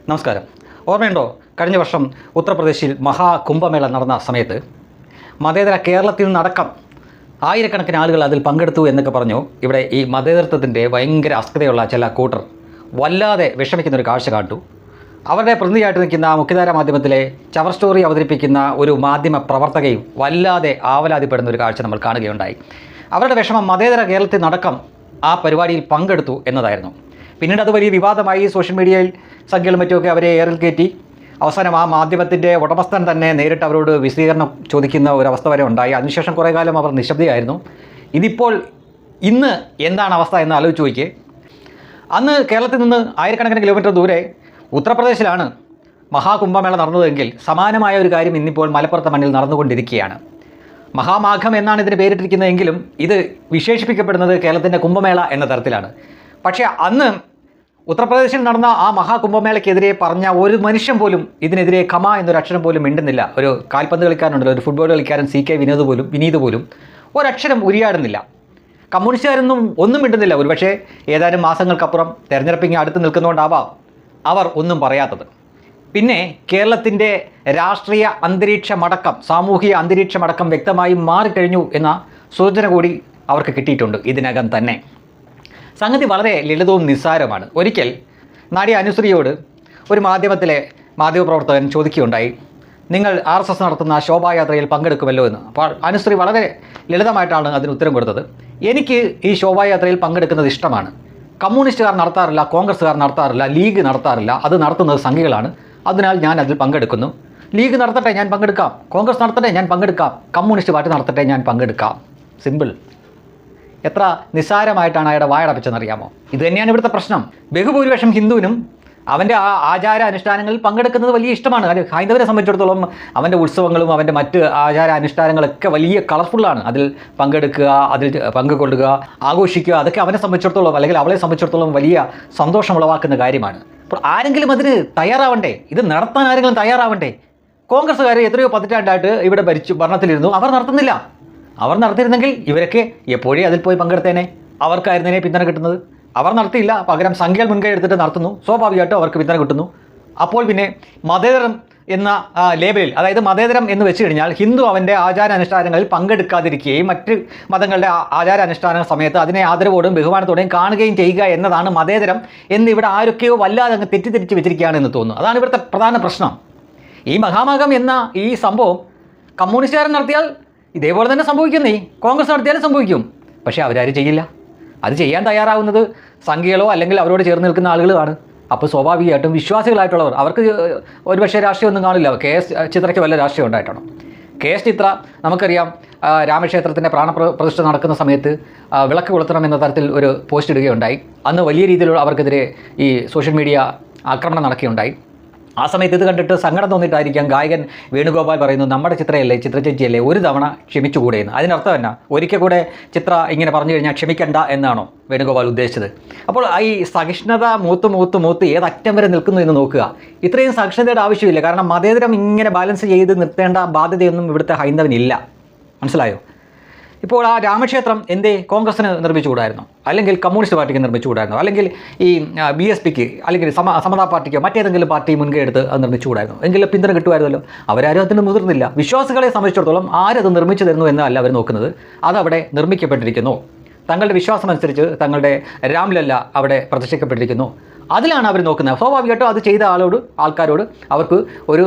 നമസ്കാരം. ഓർമ്മയുണ്ടോ, കഴിഞ്ഞ വർഷം ഉത്തർപ്രദേശിൽ മഹാകുംഭമേള നടന്ന സമയത്ത് മതേതര കേരളത്തിൽ നിന്നടക്കം ആയിരക്കണക്കിന് ആളുകൾ അതിൽ പങ്കെടുത്തു എന്നൊക്കെ പറഞ്ഞു. ഇവിടെ ഈ മതേതരത്വത്തിൻ്റെ ഭയങ്കര അസ്ഥിതയുള്ള ചില കൂട്ടർ വല്ലാതെ വിഷമിക്കുന്നൊരു കാഴ്ച കണ്ടു. അവരുടെ പ്രതിനിധിയായിട്ട് നിൽക്കുന്ന മുഖ്യധാര മാധ്യമത്തിലെ ചവർ സ്റ്റോറി അവതരിപ്പിക്കുന്ന ഒരു മാധ്യമ പ്രവർത്തകയും വല്ലാതെ ആവലാതിപ്പെടുന്ന ഒരു കാഴ്ച നമ്മൾ കാണുകയുണ്ടായി. അവരുടെ വിഷമം മതേതര കേരളത്തിൽ നടക്കം ആ പരിപാടിയിൽ പങ്കെടുത്തു എന്നതായിരുന്നു. പിന്നീട് അത് വലിയ വിവാദമായി. സോഷ്യൽ മീഡിയയിൽ സംഖ്യകളും മറ്റുമൊക്കെ അവരെ ഏറിൽ കയറ്റി അവസാനം ആ മാധ്യമത്തിൻ്റെ ഉടമസ്ഥൻ തന്നെ നേരിട്ട് അവരോട് വിശദീകരണം ചോദിക്കുന്ന ഒരവസ്ഥ വരെ ഉണ്ടായി. അതിനുശേഷം കുറേ കാലം അവർ നിശബ്ദയായിരുന്നു. ഇതിപ്പോൾ ഇന്ന് എന്താണ് അവസ്ഥ എന്ന് ആലോചിച്ച് നോക്കിയേ. അന്ന് കേരളത്തിൽ നിന്ന് ആയിരക്കണക്കിന് കിലോമീറ്റർ ദൂരെ ഉത്തർപ്രദേശിലാണ് മഹാകുംഭമേള നടന്നതെങ്കിൽ സമാനമായ ഒരു കാര്യം ഇന്നിപ്പോൾ മലപ്പുറത്തെ മണ്ണിൽ നടന്നുകൊണ്ടിരിക്കുകയാണ്. മഹാമാഘം എന്നാണ് ഇതിന് പേരിട്ടിരിക്കുന്നതെങ്കിലും ഇത് വിശേഷിപ്പിക്കപ്പെടുന്നത് കേരളത്തിൻ്റെ കുംഭമേള എന്ന തരത്തിലാണ്. പക്ഷേ അന്ന് ഉത്തർപ്രദേശിൽ നടന്ന ആ മഹാകുംഭമേളയ്ക്കെതിരെ പറഞ്ഞ ഒരു മനുഷ്യൻ പോലും ഇതിനെതിരെ ഖമ എന്നൊരു അക്ഷരം പോലും മിണ്ടുന്നില്ല. ഒരു കാൽപന്ത് കളിക്കാരുണ്ടല്ലോ, ഒരു ഫുട്ബോൾ കളിക്കാരൻ CK വിനീത് പോലും ഒരക്ഷരം ഉരിയാടുന്നില്ല. കമ്മ്യൂണിസ്റ്റുകാരൊന്നും ഒന്നും മിണ്ടുന്നില്ല. ഒരുപക്ഷെ ഏതാനും മാസങ്ങൾക്കപ്പുറം തെരഞ്ഞെടുപ്പിങ് അടുത്ത് നിൽക്കുന്നതുകൊണ്ടാവാം അവർ ഒന്നും പറയാത്തത്. പിന്നെ കേരളത്തിൻ്റെ രാഷ്ട്രീയ അന്തരീക്ഷമടക്കം, സാമൂഹിക അന്തരീക്ഷമടക്കം വ്യക്തമായി മാറിക്കഴിഞ്ഞു എന്ന സൂചന കൂടി അവർക്ക് കിട്ടിയിട്ടുണ്ട് ഇതിനകം തന്നെ. സംഗതി വളരെ ലളിതവും നിസ്സാരമാണ്. ഒരിക്കൽ നടി അനുശ്രീയോട് ഒരു മാധ്യമത്തിലെ മാധ്യമപ്രവർത്തകൻ ചോദിക്കുകയുണ്ടായി, നിങ്ങൾ RSS നടത്തുന്ന ശോഭായാത്രയിൽ പങ്കെടുക്കുമല്ലോ എന്ന്. അപ്പോൾ അനുശ്രീ വളരെ ലളിതമായിട്ടാണ് അതിന് ഉത്തരം കൊടുത്തത്. എനിക്ക് ഈ ശോഭായാത്രയിൽ പങ്കെടുക്കുന്നത് ഇഷ്ടമാണ്. കമ്മ്യൂണിസ്റ്റുകാർ നടത്താറില്ല, കോൺഗ്രസ്സുകാർ നടത്താറില്ല, ലീഗ് നടത്താറില്ല, അത് നടത്തുന്നത് സംഘികളാണ്. അതിനാൽ ഞാൻ അതിൽ പങ്കെടുക്കുന്നു. ലീഗ് നടത്തട്ടെ, ഞാൻ പങ്കെടുക്കാം. കോൺഗ്രസ് നടത്തട്ടെ, ഞാൻ പങ്കെടുക്കാം. കമ്മ്യൂണിസ്റ്റ് പാർട്ടി നടത്തട്ടെ, ഞാൻ പങ്കെടുക്കാം. സിമ്പിൾ. എത്ര നിസ്സാരമായിട്ടാണ് അയാളുടെ വായടപ്പിച്ചെന്നറിയാമോ? ഇത് തന്നെയാണ് ഇവിടുത്തെ പ്രശ്നം. ബഹുഭൂരിപക്ഷം ഹിന്ദുവിനും അവൻ്റെ ആ ആചാര അനുഷ്ഠാനങ്ങളിൽ പങ്കെടുക്കുന്നത് വലിയ ഇഷ്ടമാണ്. അത് ഹൈന്ദവരെ സംബന്ധിച്ചിടത്തോളം അവൻ്റെ ഉത്സവങ്ങളും അവൻ്റെ മറ്റ് ആചാര അനുഷ്ഠാനങ്ങളൊക്കെ വലിയ കളർഫുള്ളാണ്. അതിൽ പങ്കെടുക്കുക, അതിൽ പങ്കുകൊള്ളുക, ആഘോഷിക്കുക, അതൊക്കെ അവനെ സംബന്ധിച്ചിടത്തോളം അല്ലെങ്കിൽ അവളെ സംബന്ധിച്ചിടത്തോളം വലിയ സന്തോഷമുളവാക്കുന്ന കാര്യമാണ്. അപ്പോൾ ആരെങ്കിലും അതിന് തയ്യാറാവണ്ടേ? ഇത് നടത്താൻ ആരെങ്കിലും തയ്യാറാവണ്ടേ? കോൺഗ്രസ്സുകാർ എത്രയോ പതിറ്റാണ്ടായിട്ട് ഇവിടെ ഭരണത്തിലിരുന്നു. അവർ നടത്തുന്നില്ല. അവർ നടത്തിയിരുന്നെങ്കിൽ ഇവരൊക്കെ എപ്പോഴേ അതിൽ പോയി പങ്കെടുത്തേനെ. അവർക്കായിരുന്നേനെ പിന്തുണ കിട്ടുന്നത്. അവർ നടത്തിയില്ല, പകരം സംഖ്യകൾ മുൻകൈ എടുത്തിട്ട് നടത്തുന്നു. സ്വാഭാവികമായിട്ടും അവർക്ക് പിന്തുണ കിട്ടുന്നു. അപ്പോൾ പിന്നെ മതേതരം എന്ന ലേബലിൽ, അതായത് മതേതരം എന്ന് വെച്ച് കഴിഞ്ഞാൽ ഹിന്ദു അവൻ്റെ ആചാരാനുഷ്ഠാനങ്ങളിൽ പങ്കെടുക്കാതിരിക്കുകയും മറ്റ് മതങ്ങളുടെ ആചാരാനുഷ്ഠാന സമയത്ത് അതിനെ ആദരവോടും ബഹുമാനത്തോടെയും കാണുകയും ചെയ്യുക എന്നതാണ് മതേതരം എന്ന് ഇവിടെ ആരൊക്കെയോ വല്ലാതെ അങ്ങ് തെറ്റിദ്ധരിച്ച് വെച്ചിരിക്കുകയാണെന്ന് തോന്നുന്നു. അതാണ് ഇവിടുത്തെ പ്രധാന പ്രശ്നം. ഈ മഹാമാഘം എന്ന ഈ സംഭവം കമ്മ്യൂണിസ്റ്റുകാരൻ നടത്തിയാൽ ഇതേപോലെ തന്നെ സംഭവിക്കുന്നേ, കോൺഗ്രസ് നടത്തിയാലും സംഭവിക്കും. പക്ഷേ അവരാരും ചെയ്യില്ല. അത് ചെയ്യാൻ തയ്യാറാവുന്നത് സംഘികളോ അല്ലെങ്കിൽ അവരോട് ചേർന്ന് നിൽക്കുന്ന ആളുകളുമാണ്. അപ്പോൾ സ്വാഭാവികമായിട്ടും വിശ്വാസികളായിട്ടുള്ളവർ, അവർക്ക് ഒരുപക്ഷെ രാഷ്ട്രീയമൊന്നും കാണില്ല. KS ചിത്രയ്ക്ക് വല്ല രാഷ്ട്രീയം ഉണ്ടായിട്ടാണോ? KS ചിത്ര നമുക്കറിയാം, രാമക്ഷേത്രത്തിൻ്റെ പ്രാണപ്രതിഷ്ഠ നടക്കുന്ന സമയത്ത് വിളക്ക് കൊളുത്തണം എന്ന തരത്തിൽ ഒരു പോസ്റ്റ് ഇടുകയുണ്ടായി. അന്ന് വലിയ രീതിയിലുള്ള അവർക്കെതിരെ ഈ സോഷ്യൽ മീഡിയ ആക്രമണം നടക്കുകയുണ്ടായി. ആ സമയത്ത് ഇത് കണ്ടിട്ട് സങ്കടം തോന്നിയിട്ടായിരിക്കാം ഗായകൻ വേണുഗോപാൽ പറയുന്നു, നമ്മുടെ ചിത്രയല്ലേ, ചിത്രചേച്ചിയല്ലേ, ഒരു തവണ ക്ഷമിച്ചുകൂടെയെന്ന്. അതിനർത്ഥം എന്നാ? ഒരിക്കൽ കൂടെ ചിത്ര ഇങ്ങനെ പറഞ്ഞു കഴിഞ്ഞാൽ ക്ഷമിക്കണ്ട എന്നാണോ വേണുഗോപാൽ ഉദ്ദേശിച്ചത്? അപ്പോൾ ഈ സഹിഷ്ണുത മൂത്ത് ഏതറ്റം വരെ നിൽക്കുന്നു എന്ന് നോക്കുക. ഇത്രയും സഹിഷ്ണുതയുടെ ആവശ്യമില്ല. കാരണം മതേതരം ഇങ്ങനെ ബാലൻസ് ചെയ്ത് നിർത്തേണ്ട ബാധ്യതയൊന്നും ഇവിടുത്തെ ഹൈന്ദവനില്ല. മനസ്സിലായോ? ഇപ്പോൾ ആ രാമക്ഷേത്രം എന്തേ കോൺഗ്രസ്സിന് നിർമ്മിച്ചുകൂടായിരുന്നു? അല്ലെങ്കിൽ കമ്മ്യൂണിസ്റ്റ് പാർട്ടിക്ക് നിർമ്മിച്ചുകൂടായിരുന്നു? അല്ലെങ്കിൽ ഈ BSPക്ക് അല്ലെങ്കിൽ സമതാ പാർട്ടിക്കോ മറ്റേതെങ്കിലും പാർട്ടി മുൻകൈ എടുത്ത് അത് നിർമ്മിച്ചുകൂടായിരുന്നു? എങ്കിലും പിന്തുണ കിട്ടുമായിരുന്നല്ലോ. അവരാരും അതിന് മുതിർന്നില്ല. വിശ്വാസികളെ സംബന്ധിച്ചിടത്തോളം ആരത് നിർമ്മിച്ചു തരുന്നു എന്നല്ല അവർ നോക്കുന്നത്. അതവിടെ നിർമ്മിക്കപ്പെട്ടിരിക്കുന്നു. തങ്ങളുടെ വിശ്വാസമനുസരിച്ച് തങ്ങളുടെ രാംലല്ല അവിടെ പ്രതിഷ്ഠിക്കപ്പെട്ടിരിക്കുന്നു. അതിലാണ് അവർ നോക്കുന്നത്. സ്വാഭാവികമായിട്ടും അത് ചെയ്ത ആൾക്കാരോട് അവർക്ക് ഒരു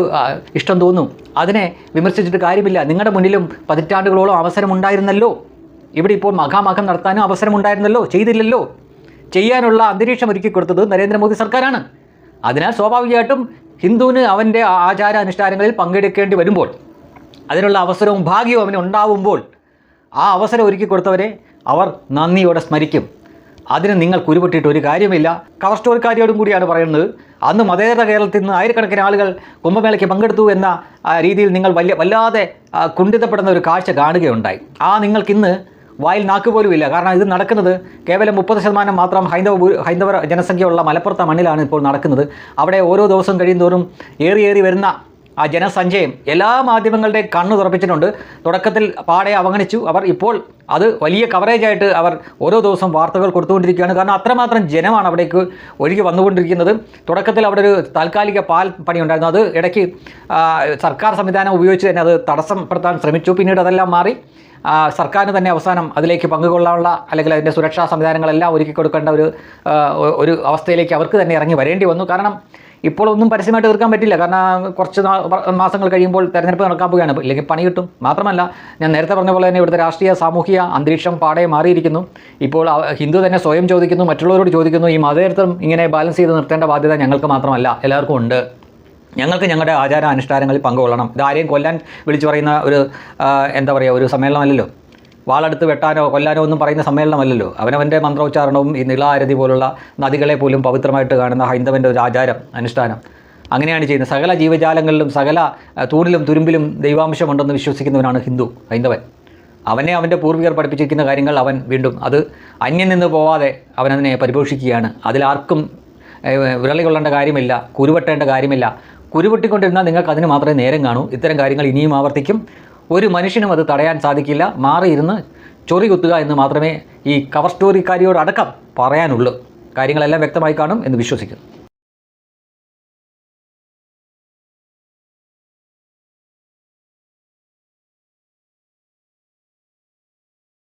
ഇഷ്ടം തോന്നും. അതിനെ വിമർശിച്ചിട്ട് കാര്യമില്ല. നിങ്ങളുടെ മുന്നിലും പതിറ്റാണ്ടുകളോളം അവസരമുണ്ടായിരുന്നല്ലോ. ഇവിടെ ഇപ്പോൾ മഹാമാഘം നടത്താനും അവസരമുണ്ടായിരുന്നല്ലോ, ചെയ്തില്ലല്ലോ. ചെയ്യാനുള്ള അന്തരീക്ഷം ഒരുക്കി കൊടുത്തത് നരേന്ദ്രമോദി സർക്കാരാണ്. അതിനാൽ സ്വാഭാവികമായിട്ടും ഹിന്ദുവിന് അവൻ്റെ ആചാര അനുഷ്ഠാനങ്ങളിൽ പങ്കെടുക്കേണ്ടി വരുമ്പോൾ, അതിനുള്ള അവസരവും ഭാഗ്യവും അവന് ഉണ്ടാവുമ്പോൾ, ആ അവസരം ഒരുക്കി കൊടുത്തവരെ അവർ നന്ദിയോടെ സ്മരിക്കും. അതിന് നിങ്ങൾ കുരുപൊട്ടിയിട്ട് ഒരു കാര്യമില്ല. കവർ സ്റ്റോറിക്കാരിയോടും കൂടിയാണ് പറയുന്നത്. അന്ന് മതേതര കേരളത്തിൽ നിന്ന് ആയിരക്കണക്കിന് ആളുകൾ കുംഭമേളയ്ക്ക് പങ്കെടുത്തു എന്ന രീതിയിൽ നിങ്ങൾ വല്ലാതെ കുണ്ഠിതപ്പെടുന്ന ഒരു കാഴ്ച കാണുകയുണ്ടായി. നിങ്ങൾക്കിന്ന് വായിൽ നാക്ക് പോലും ഇല്ല. കാരണം ഇത് നടക്കുന്നത് കേവലം 30% മാത്രം ഹൈന്ദവ ജനസംഖ്യയുള്ള മലപ്പുറത്തെ മണ്ണിലാണ് ഇപ്പോൾ നടക്കുന്നത്. അവിടെ ഓരോ ദിവസം കഴിയുന്തോറും ഏറി വരുന്ന ആ ജനസഞ്ചയം എല്ലാ മാധ്യമങ്ങളുടെയും കണ്ണ് തുറപ്പിച്ചിട്ടുണ്ട്. തുടക്കത്തിൽ പാടെ അവഗണിച്ചു അവർ. ഇപ്പോൾ അത് വലിയ കവറേജായിട്ട് അവർ ഓരോ ദിവസം വാർത്തകൾ കൊടുത്തുകൊണ്ടിരിക്കുകയാണ്. കാരണം അത്രമാത്രം ജനമാണ് അവിടേക്ക് ഒഴുകി വന്നുകൊണ്ടിരിക്കുന്നത്. തുടക്കത്തിൽ അവിടെ ഒരു താൽക്കാലിക പാൽ പണി ഉണ്ടായിരുന്നു. അത് ഇടയ്ക്ക് സർക്കാർ സംവിധാനം ഉപയോഗിച്ച് തന്നെ അത് തടസ്സപ്പെടുത്താൻ ശ്രമിച്ചു. പിന്നീട് അതെല്ലാം മാറി സർക്കാരിന് തന്നെ അവസാനം അതിലേക്ക് പങ്കുകൊള്ളാനുള്ള അല്ലെങ്കിൽ അതിൻ്റെ സുരക്ഷാ സംവിധാനങ്ങളെല്ലാം ഒരുക്കി കൊടുക്കേണ്ട ഒരു അവസ്ഥയിലേക്ക് അവർക്ക് തന്നെ ഇറങ്ങി വരേണ്ടി വന്നു. കാരണം ഇപ്പോൾ ഒന്നും പരസ്യമായിട്ട് തീർക്കാൻ പറ്റില്ല. കാരണം കുറച്ച് മാസങ്ങൾ കഴിയുമ്പോൾ തെരഞ്ഞെടുപ്പ് നടക്കാൻ പോവുകയാണ്. ഇല്ലെങ്കിൽ പണി കിട്ടും. മാത്രമല്ല ഞാൻ നേരത്തെ പറഞ്ഞ പോലെ തന്നെ ഇവിടുത്തെ രാഷ്ട്രീയ സാമൂഹിക അന്തരീക്ഷം പാടെ മാറിയിരിക്കുന്നു. ഇപ്പോൾ ഹിന്ദു തന്നെ സ്വയം ചോദിക്കുന്നു, മറ്റുള്ളവരോട് ചോദിക്കുന്നു, ഈ മതേതരത്വം ഇങ്ങനെ ബാലൻസ് ചെയ്ത് നിർത്തേണ്ട ബാധ്യത ഞങ്ങൾക്ക് മാത്രമല്ല എല്ലാവർക്കും ഉണ്ട്. ഞങ്ങൾക്ക് ഞങ്ങളുടെ ആചാര അനുഷ്ഠാനങ്ങളിൽ പങ്കുകൊള്ളണം. ഇതാരെയും കൊല്ലാൻ വിളിച്ചു പറയുന്ന ഒരു സമ്മേളനമല്ലല്ലോ. വാളെടുത്ത് വെട്ടാനോ കൊല്ലാനോ ഒന്നും പറയുന്ന സമ്മേളനമല്ലല്ലോ. അവനവൻ്റെ മന്ത്രോച്ചാരണവും ഈ നിളാരതി പോലുള്ള നദികളെ പോലും പവിത്രമായിട്ട് കാണുന്ന ഹൈന്ദവൻ്റെ ഒരു ആചാരം അനുഷ്ഠാനം അങ്ങനെയാണ് ചെയ്യുന്നത്. സകല ജീവജാലങ്ങളിലും സകല തൂണിലും തുരുമ്പിലും ദൈവാംശമുണ്ടെന്ന് വിശ്വസിക്കുന്നവനാണ് ഹൈന്ദവൻ. അവനെ അവൻ്റെ പൂർവികർ പഠിപ്പിച്ചിരിക്കുന്ന കാര്യങ്ങൾ അവൻ വീണ്ടും അത് അന്യം നിന്ന് പോവാതെ അവനതിനെ പരിപോഷിക്കുകയാണ്. അതിലാർക്കും വിരളി കൊള്ളേണ്ട കാര്യമില്ല, കുരുവെട്ടേണ്ട കാര്യമില്ല. കുരുവെട്ടിക്കൊണ്ടിരുന്നാൽ നിങ്ങൾക്ക് അതിന് മാത്രമേ നേരം കാണൂ. ഇത്തരം കാര്യങ്ങൾ ഇനിയും ആവർത്തിക്കും. ഒരു മനുഷ്യനും അത് തടയാൻ സാധിക്കില്ല. മാറിയിരുന്ന് ചൊറി കുത്തുക എന്ന് മാത്രമേ ഈ കവർ സ്റ്റോറിക്കാരിയോടടക്കം പറയാനുള്ളൂ. കാര്യങ്ങളെല്ലാം വ്യക്തമായി കാണും എന്ന് വിശ്വസിക്കുന്നു.